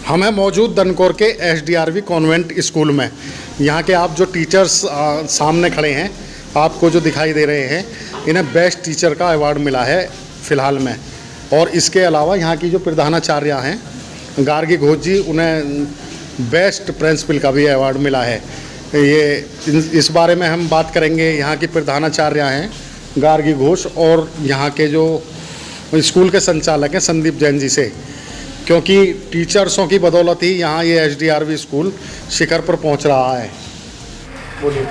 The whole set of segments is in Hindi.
हम हैं मौजूद दनकौर के एसडीआरवी कॉन्वेंट स्कूल में। यहाँ के आप जो टीचर्स सामने खड़े हैं, आपको जो दिखाई दे रहे हैं, इन्हें बेस्ट टीचर का अवार्ड मिला है फ़िलहाल में। और इसके अलावा यहाँ की जो प्रधानाचार्य हैं गार्गी घोष जी, उन्हें बेस्ट प्रिंसिपल का भी अवार्ड मिला है। इस बारे में हम बात करेंगे यहाँ की प्रधानाचार्य हैं गार्गी घोष और यहाँ के जो स्कूल के संचालक हैं संदीप जैन जी से, क्योंकि टीचर्सों की बदौलत ही यहाँ ये एसडीआरवी स्कूल शिखर पर पहुँच रहा है। बोलिए।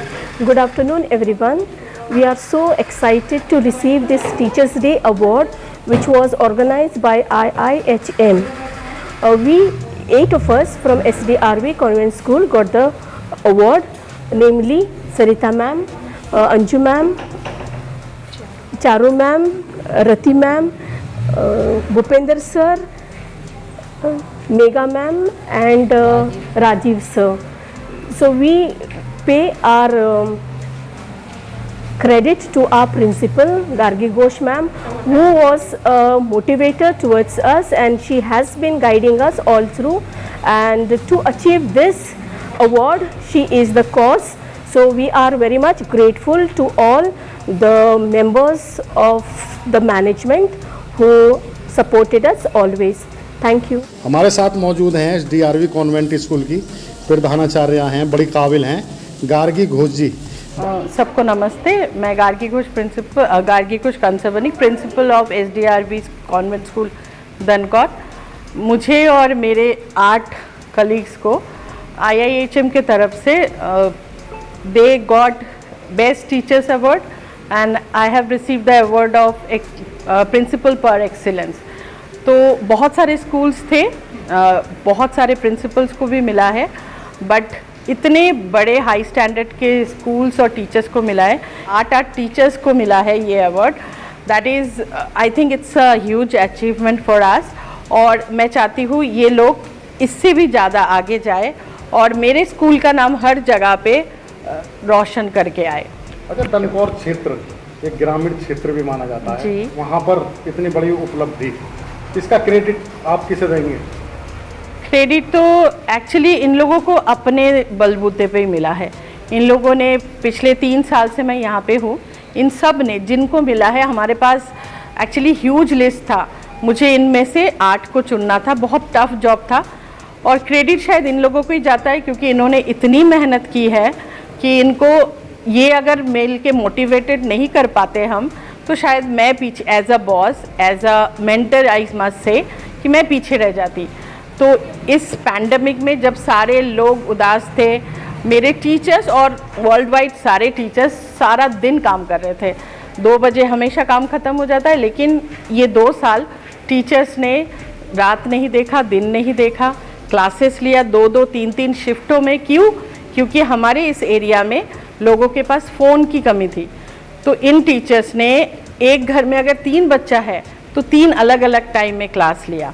Good afternoon everyone. We are so excited to receive this Teachers Day award which was organized by IIHM. We 8 of us from SDRV Convent School got the award, namely Sarita ma'am, Anju ma'am, Charu ma'am, Rati ma'am, Bhupender sir, Megha ma'am and Rajiv sir. So we pay our credit to our principal Gargi Ghosh ma'am, who was a motivator towards us, and she has been guiding us all through, and to achieve this award she is the cause. So we are very much grateful to all the members of the management who supported us always. Thank you. हमारे साथ मौजूद हैं एसडीआरवी कॉन्वेंट स्कूल की प्रधानाचार्य हैं, बड़ी काबिल हैं, गार्गी घोष जी। सबको नमस्ते। मैं गार्गी घोष गार्गी घोष कंसर्वनी principal of SDRV convent school Dankaur. मुझे और मेरे 8 कलीग्स को आईआईएचएम के तरफ से they got best teachers award and I have received the award of principal par excellence. तो बहुत सारे स्कूल्स थे, बहुत सारे प्रिंसिपल्स को भी मिला है, बट इतने बड़े हाई स्टैंडर्ड के स्कूल्स और टीचर्स को मिला है, 8 टीचर्स को मिला है ये award. That is I think it's a huge achievement for us, और मैं चाहती हूँ ये लोग इससे भी ज़्यादा आगे जाए और मेरे स्कूल का नाम हर जगह पे रोशन करके आए। अच्छा, दनकौर क्षेत्र एक ग्रामीण क्षेत्र भी माना जाता है जी, वहाँ पर इतनी बड़ी उपलब्धि, इसका क्रेडिट आप किसे देंगे? क्रेडिट तो एक्चुअली इन लोगों को अपने बलबूते पे ही मिला है। इन लोगों ने पिछले 3 साल से मैं यहाँ पे हूँ, इन सब ने जिनको मिला है, हमारे पास एक्चुअली ह्यूज लिस्ट था, मुझे इनमें से 8 को चुनना था, बहुत टफ जॉब था। और क्रेडिट शायद इन लोगों को ही जाता है क्योंकि इन्होंने इतनी मेहनत की है कि इनको ये अगर मिल के मोटिवेटेड नहीं कर पाते हम, तो शायद मैं पीछे as a boss, as a mentor I must say कि मैं पीछे रह जाती। तो इस पैंडमिक में जब सारे लोग उदास थे, मेरे टीचर्स और वर्ल्ड वाइड सारे टीचर्स सारा दिन काम कर रहे थे। 2 बजे हमेशा काम ख़त्म हो जाता है, लेकिन ये 2 साल टीचर्स ने रात नहीं देखा, दिन नहीं देखा, क्लासेस लिया 2-2, 3-3 शिफ्टों में। क्यों? क्योंकि हमारे इस एरिया में लोगों के पास फ़ोन की कमी थी। तो इन टीचर्स ने एक घर में अगर 3 बच्चा है तो 3 अलग अलग टाइम में क्लास लिया।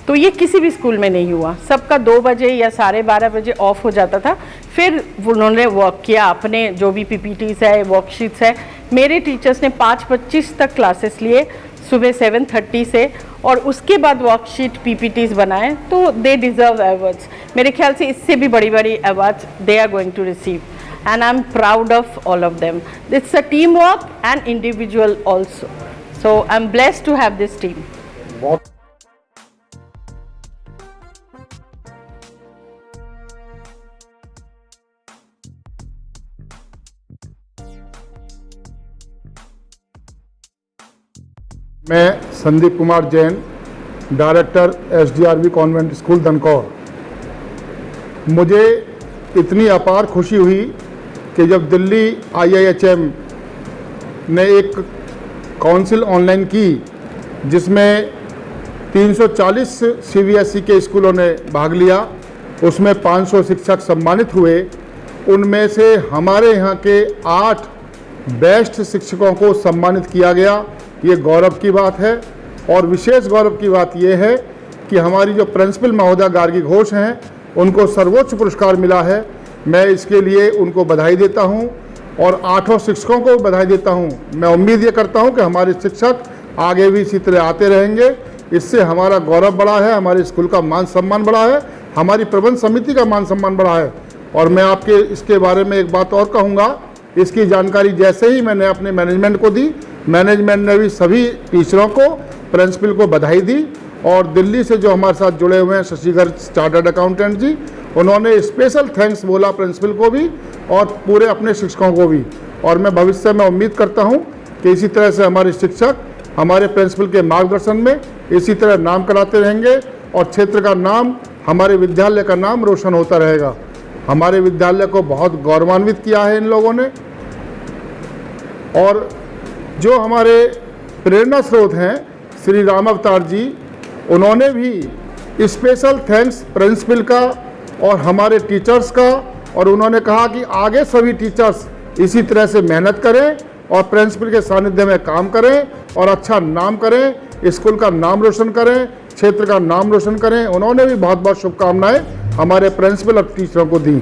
तो ये किसी भी स्कूल में नहीं हुआ, सबका 2 बजे या 12:30 बजे ऑफ हो जाता था। फिर उन्होंने वर्क किया, अपने जो भी पीपीटीज है, वर्कशीट्स है। मेरे टीचर्स ने 5:25 तक क्लासेस लिए सुबह 7:30 से, और उसके बाद वर्कशीट पीपीटीज बनाए। तो दे डिज़र्व अवार्ड्स। मेरे ख्याल से इससे भी बड़ी बड़ी awards they are going to receive, and I'm proud of all of them. It's a teamwork and individual also. So I'm blessed to have this team. मैं Sandeep Kumar Jain, director SDRV convent school Dankaur. मुझे इतनी अपार खुशी हुई कि जब दिल्ली आईआईएचएम ने एक काउंसिल ऑनलाइन की जिसमें 340 सीबीएसई के स्कूलों ने भाग लिया, उसमें 500 शिक्षक सम्मानित हुए। उनमें से हमारे यहाँ के 8 बेस्ट शिक्षकों को सम्मानित किया गया। ये गौरव की बात है, और विशेष गौरव की बात ये है कि हमारी जो प्रिंसिपल महोदया गार्गी घोष हैं, उनको सर्वोच्च पुरस्कार मिला है। मैं इसके लिए उनको बधाई देता हूं और 8 शिक्षकों को बधाई देता हूं। मैं उम्मीद ये करता हूं कि हमारे शिक्षक आगे भी इसी तरह आते रहेंगे, इससे हमारा गौरव बढ़ा है, हमारे स्कूल का मान सम्मान बढ़ा है, हमारी प्रबंध समिति का मान सम्मान बढ़ा है। और मैं आपके इसके बारे में एक बात और कहूँगा, इसकी जानकारी जैसे ही मैंने अपने मैनेजमेंट को दी, मैनेजमेंट ने भी सभी टीचरों को, प्रिंसिपल को बधाई दी। और दिल्ली से जो हमारे साथ जुड़े हुए हैं शशिधर चार्टर्ड अकाउंटेंट जी, उन्होंने स्पेशल थैंक्स बोला प्रिंसिपल को भी और पूरे अपने शिक्षकों को भी। और मैं भविष्य में उम्मीद करता हूँ कि इसी तरह से हमारे शिक्षक हमारे प्रिंसिपल के मार्गदर्शन में इसी तरह नाम कराते रहेंगे और क्षेत्र का नाम, हमारे विद्यालय का नाम रोशन होता रहेगा। हमारे विद्यालय को बहुत गौरवान्वित किया है इन लोगों ने। और जो हमारे प्रेरणा स्रोत हैं श्री राम अवतार जी, उन्होंने भी स्पेशल थैंक्स प्रिंसिपल का और हमारे टीचर्स का। और उन्होंने कहा कि आगे सभी टीचर्स इसी तरह से मेहनत करें और प्रिंसिपल के सानिध्य में काम करें और अच्छा नाम करें, स्कूल का नाम रोशन करें, क्षेत्र का नाम रोशन करें। उन्होंने भी बहुत बहुत शुभकामनाएं हमारे प्रिंसिपल और टीचरों को दी।